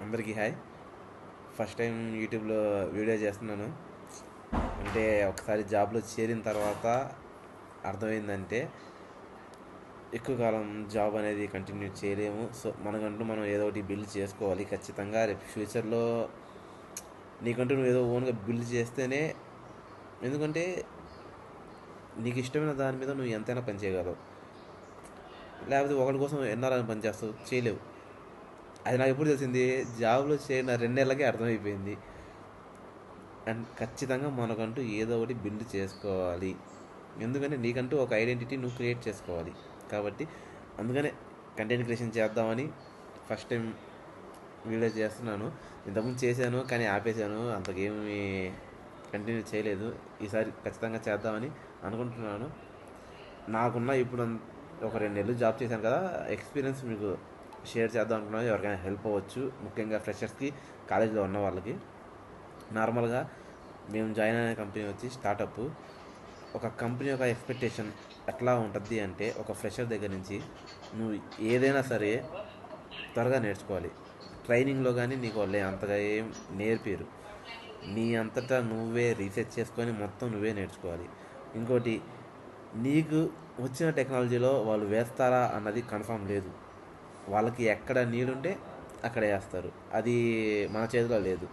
అందరికీ hi. First time యూట్యూబ్లో video చేస్తున్నాను. అంటే ఒకసారి జాబ్లో చేరిన తర్వాత అర్థమైందంటే ఎక్కువ కాలం జాబ్ అనేది కంటిన్యూ చేయలేము. సో మనకంటూ మనం ఏదో ఒకటి బిల్డ్ చేసుకోవాలి ఖచ్చితంగా. రేపు ఫ్యూచర్లో నీకంటూ నువ్వు ఏదో ఓన్గా బిల్డ్ చేస్తేనే, ఎందుకంటే నీకు ఇష్టమైన దాని మీద నువ్వు ఎంతైనా పని చేయగలవు. లేకపోతే ఒకరి కోసం ఎన్నాళ్ళని పని చేస్తావు, చేయలేవు. అది నాకు ఎప్పుడు తెలిసింది, జాబ్లో చేరిన 2 నెలలకే అర్థమైపోయింది. అండ్ ఖచ్చితంగా మనకంటూ ఏదో ఒకటి బిల్డ్ చేసుకోవాలి. ఎందుకంటే నీకంటూ ఒక ఐడెంటిటీ నువ్వు క్రియేట్ చేసుకోవాలి. కాబట్టి అందుకనే కంటెంట్ క్రియేషన్ చేద్దామని ఫస్ట్ టైం వీడియో చేస్తున్నాను. ఇంతకుముందు చేశాను కానీ ఆపేశాను, అంతకేమీ కంటిన్యూ చేయలేదు. ఈసారి ఖచ్చితంగా చేద్దామని అనుకుంటున్నాను. నాకున్న ఇప్పుడు ఒక 2 నెలలు జాబ్ చేశాను కదా, ఎక్స్పీరియన్స్ మీకు షేర్ చేద్దాం అనుకున్నాను. ఎవరికైనా హెల్ప్ అవ్వచ్చు, ముఖ్యంగా ఫ్రెషర్స్కి, కాలేజీలో ఉన్న వాళ్ళకి. నార్మల్గా మేము జాయిన్ అయిన కంపెనీ వచ్చి స్టార్టప్. ఒక కంపెనీ యొక్క ఎక్స్పెక్టేషన్ ఎట్లా ఉంటుంది అంటే, ఒక ఫ్రెషర్ దగ్గర నుంచి నువ్వు ఏదైనా సరే త్వరగా నేర్చుకోవాలి. ట్రైనింగ్లో కానీ నీకు వాళ్ళే అంతగా ఏం నేర్పిరు. నీ అంతటా నువ్వే రీసెర్చ్ చేసుకొని మొత్తం నువ్వే నేర్చుకోవాలి. ఇంకోటి, నీకు వచ్చిన టెక్నాలజీలో వాళ్ళు వేస్తారా అన్నది కన్ఫామ్ లేదు. వాళ్ళకి ఎక్కడ నీడ్ ఉంటే అక్కడ వేస్తారు. అది మన చేతిలో లేదు.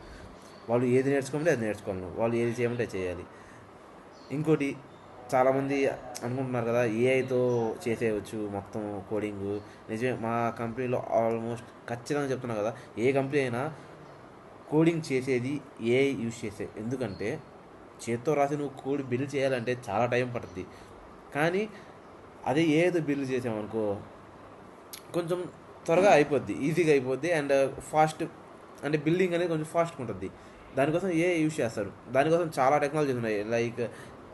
వాళ్ళు ఏది నేర్చుకోమంటే అది నేర్చుకోవాలి, వాళ్ళు ఏది చేయమంటే అది చేయాలి. ఇంకోటి, చాలామంది అనుకుంటున్నారు కదా ఏఐతో చేసేయచ్చు మొత్తం కోడింగు. నిజమే, మా కంపెనీలో ఆల్మోస్ట్ ఖచ్చితంగా చెప్తున్నా కదా, ఏ కంపెనీ అయినా కోడింగ్ చేసేది ఏఐ యూజ్ చేసే. ఎందుకంటే చేత్తో రాసి నువ్వు కోడ్ బిల్డ్ చేయాలంటే చాలా టైం పడుతుంది. కానీ అదే ఏదో బిల్డ్ చేసామనుకో, కొంచెం త్వరగా అయిపోద్ది, ఈజీగా అయిపోద్ది. అండ్ ఫాస్ట్, అంటే బిల్డింగ్ అనేది కొంచెం ఫాస్ట్గా ఉంటుంది. దానికోసం ఏ యూజ్ చేస్తారు. దానికోసం చాలా టెక్నాలజీస్ ఉన్నాయి. లైక్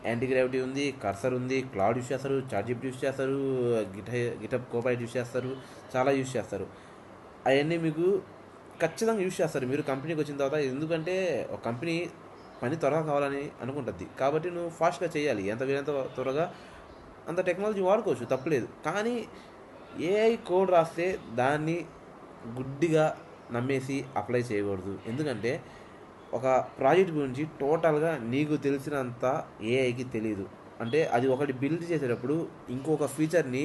యాంటీ గ్రావిటీ ఉంది, కర్సర్ ఉంది, క్లౌడ్ యూజ్ చేస్తారు, చాట్జిపిటి యూజ్ చేస్తారు, గిటప్ కోపైలట్ యూజ్ చేస్తారు, చాలా యూజ్ చేస్తారు. అవన్నీ మీకు ఖచ్చితంగా యూజ్ చేస్తారు మీరు కంపెనీకి వచ్చిన తర్వాత. ఎందుకంటే ఒక కంపెనీ పని త్వరగా కావాలని అనుకుంటుంది. కాబట్టి నువ్వు ఫాస్ట్గా చేయాలి, ఎంత వీలైనంత త్వరగా. అంత టెక్నాలజీ వాడుకోవచ్చు, తప్పులేదు. కానీ ఏఐ కోడ్ రాస్తే దాన్ని గుడ్డిగా నమ్మేసి అప్లై చేయకూడదు. ఎందుకంటే ఒక ప్రాజెక్ట్ గురించి టోటల్గా నీకు తెలిసినంత ఏఐకి తెలియదు. అంటే అది ఒకటి బిల్డ్ చేసేటప్పుడు ఇంకొక ఫీచర్ని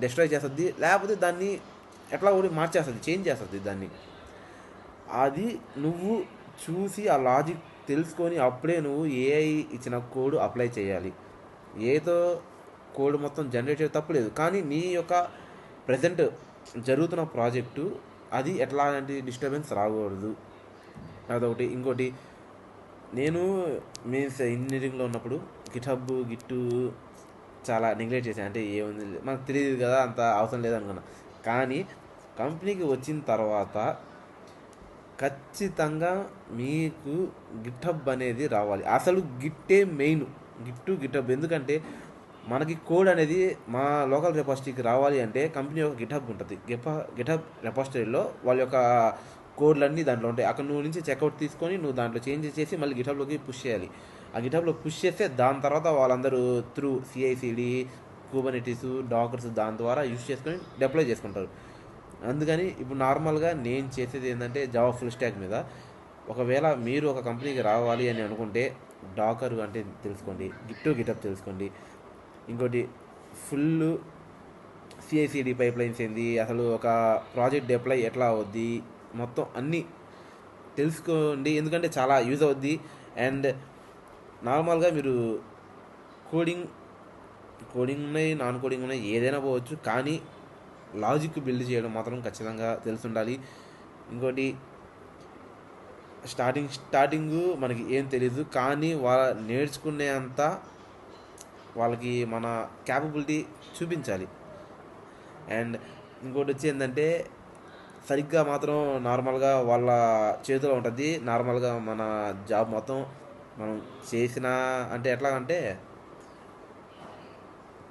డిస్ట్రాయ్ చేస్తుంది, లేకపోతే దాన్ని ఎట్లా కూడా మార్చేస్తుంది, చేంజ్ చేస్తుంది దాన్ని. అది నువ్వు చూసి ఆ లాజిక్ తెలుసుకొని అప్పుడే నువ్వు ఏఐ ఇచ్చిన కోడ్ అప్లై చేయాలి. ఏదో కోడ్ మొత్తం జనరేట్ చేయడం తప్పులేదు, కానీ నీ యొక్క ప్రజెంట్ జరుగుతున్న ప్రాజెక్టు అది ఎట్లాంటి డిస్టర్బెన్స్ రాకూడదు. అదొకటి. ఇంకోటి, నేను మీన్స్ ఇంజనీరింగ్లో ఉన్నప్పుడు గిట్టు చాలా నెగ్లెక్ట్ చేశాను. అంటే ఏముంది మనకు తెలియదు కదా, అంత అవసరం లేదనుకున్నా. కానీ కంపెనీకి వచ్చిన తర్వాత ఖచ్చితంగా మీకు గిట్హబ్ అనేది రావాలి. అసలు గిట్టే మెయిన్, గిట్హబ్. ఎందుకంటే మనకి కోడ్ అనేది మా లోకల్ రెపాజిటరీకి రావాలి అంటే కంపెనీ యొక్క గిట్హబ్ ఉంటుంది. గిట్హబ్ రెపాజిటరీలో వాళ్ళ యొక్క కోడ్లన్నీ దాంట్లో ఉంటాయి. అక్కడ నువ్వు నుంచి చెక్అవుట్ తీసుకొని నువ్వు దాంట్లో చేంజ్ చేసి మళ్ళీ గిట్హబ్లోకి పుష్ చేయాలి. ఆ గిట్హబ్లో పుష్ చేస్తే దాని తర్వాత వాళ్ళందరూ త్రూ సిఐసిడి, కుబర్నెటిస్, డాకర్స్ దాని ద్వారా యూస్ చేసుకొని డిప్లాయ్ చేసుకుంటారు. అందుకని ఇప్పుడు నార్మల్గా నేను చేసేది ఏంటంటే జావా ఫుల్ స్టాక్ మీద. ఒకవేళ మీరు ఒక కంపెనీకి రావాలి అని అనుకుంటే డాకర్ అంటే తెలుసుకోండి, గిటప్ తెలుసుకోండి. ఇంకోటి, ఫుల్ సిఐసిడి పైప్ లైన్స్ ఏంది, అసలు ఒక ప్రాజెక్ట్ డిప్లాయ్ ఎట్లా అవుద్ది, మొత్తం అన్నీ తెలుసుకోండి. ఎందుకంటే చాలా యూజ్ అవుద్ది. అండ్ నార్మల్గా మీరు కోడింగ్ ఉన్నాయి, నాన్ కోడింగ్ ఉన్నాయి, ఏదైనా పోవచ్చు. కానీ లాజిక్ బిల్డ్ చేయడం మాత్రం ఖచ్చితంగా తెలిసి ఉండాలి. ఇంకోటి, స్టార్టింగ్ మనకి ఏం తెలీదు, కానీ వాళ్ళ నేర్చుకునే అంత వాళ్ళకి మన క్యాపబిలిటీ చూపించాలి. అండ్ ఇంకోటి వచ్చి ఏంటంటే, సరిగ్గా మాత్రం నార్మల్గా వాళ్ళ చేతిలో ఉంటుంది. నార్మల్గా మన జాబ్ మొత్తం మనం చేసిన, అంటే ఎట్లా అంటే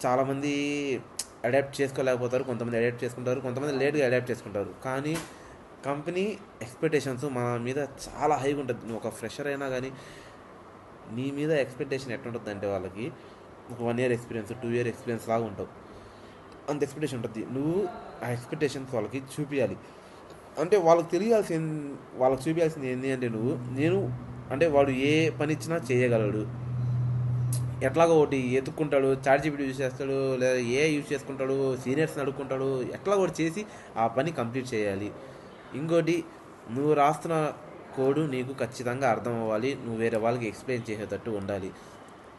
చాలామంది అడాప్ట్ చేసుకోలేకపోతారు, కొంతమంది అడాప్ట్ చేసుకుంటారు, కొంతమంది లేట్గా అడాప్ట్ చేసుకుంటారు. కానీ కంపెనీ ఎక్స్పెక్టేషన్స్ మన మీద చాలా హైగా ఉంటుంది. నువ్వు ఒక ఫ్రెషర్ అయినా కానీ నీ మీద ఎక్స్పెక్టేషన్ ఎట్లుంటుంది అంటే, వాళ్ళకి ఒక 1 year ఎక్స్పీరియన్స్, 2 year ఎక్స్పీరియన్స్ లాగా ఉంటావు, అంత ఎక్స్పెక్టేషన్ ఉంటుంది. నువ్వు ఆ ఎక్స్పెక్టేషన్స్ వాళ్ళకి చూపించాలి. అంటే వాళ్ళకి చూపించాల్సింది ఏంటి అంటే నేను అంటే వాడు ఏ పని ఇచ్చినా చేయగలడు. ఎట్లాగో ఒకటి ఎత్తుక్కుంటాడు, చాట్ జీపీటీ యూజ్ చేస్తాడు, లేదా ఏ యూజ్ చేసుకుంటాడు, సీనియర్స్ని అడుక్కుంటాడు, ఎట్లా ఒకటి చేసి ఆ పని కంప్లీట్ చేయాలి. ఇంకోటి, నువ్వు రాస్తున్న కోడు నీకు ఖచ్చితంగా అర్థం అవ్వాలి, నువ్వు వేరే వాళ్ళకి ఎక్స్ప్లెయిన్ చేసేటట్టు ఉండాలి.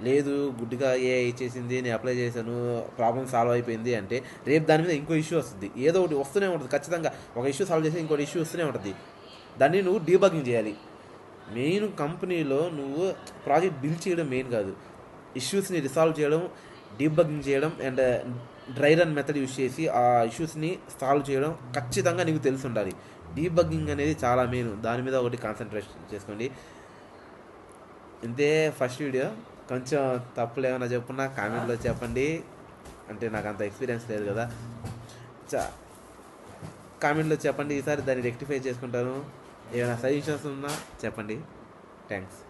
లేదు గుడ్డిగా ఏ చేసింది, నేను అప్లై చేశాను, ప్రాబ్లం సాల్వ్ అయిపోయింది అంటే రేపు దాని మీద ఇంకో ఇష్యూ వస్తుంది, ఏదో ఒకటి వస్తూనే ఉంటుంది ఖచ్చితంగా. ఒక ఇష్యూ సాల్వ్ చేసి ఇంకోటి ఇష్యూ వస్తూనే ఉంటుంది. దాన్ని నువ్వు డీబగింగ్ చేయాలి. మెయిన్ కంపెనీలో నువ్వు ప్రాజెక్ట్ బిల్డ్ చేయడం మెయిన్ కాదు, ఇష్యూస్ని రిసాల్వ్ చేయడం, డీబగ్గింగ్ చేయడం and dry run method use చేసి ఆ ఇష్యూస్ని సాల్వ్ చేయడం ఖచ్చితంగా నీకు తెలిసి ఉండాలి. డీబగ్గింగ్ అనేది చాలా మెయిన్, దాని మీద ఒకటి కాన్సన్ట్రేషన్ చేసుకోండి. ఇంతే ఫస్ట్ వీడియో. కొంచెం తప్పులు ఏమైనా చెప్పున్నా కామెంట్లో చెప్పండి, అంటే నాకు అంత ఎక్స్పీరియన్స్ లేదు కదా. కామెంట్లో చెప్పండి, ఈసారి దాన్ని రెక్టిఫై చేసుకుంటాను. ఏమైనా సజెషన్స్ ఉన్నా చెప్పండి. థ్యాంక్స్.